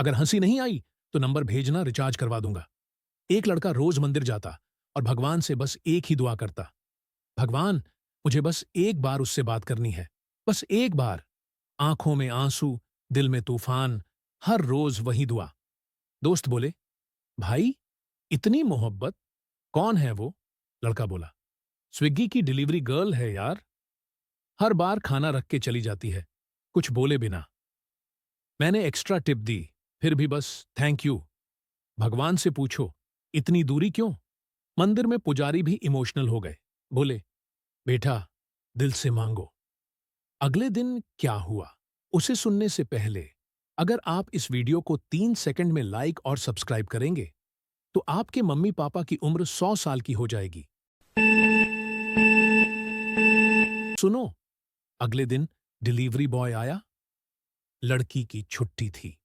अगर हंसी नहीं आई तो नंबर भेजना, रिचार्ज करवा दूंगा। एक लड़का रोज मंदिर जाता और भगवान से बस एक ही दुआ करता, भगवान, मुझे बस एक बार उससे बात करनी है, बस एक बार। आंखों में आंसू, दिल में तूफान, हर रोज वही दुआ। दोस्त बोले, भाई, इतनी मोहब्बत, कौन है वो? लड़का बोला, स्विग्गी की डिलीवरी गर्ल है यार, हर बार खाना रख के चली जाती है, कुछ बोले बिना। मैंने एक्स्ट्रा टिप दी, फिर भी बस थैंक यू। भगवान से पूछो, इतनी दूरी क्यों? मंदिर में पुजारी भी इमोशनल हो गए, बोले, बेटा, दिल से मांगो। अगले दिन क्या हुआ, उसे सुनने से पहले अगर आप इस वीडियो को 3 सेकंड में लाइक और सब्सक्राइब करेंगे तो आपके मम्मी पापा की उम्र 100 साल की हो जाएगी। सुनो, अगले दिन डिलीवरी बॉय आया, लड़की की छुट्टी थी।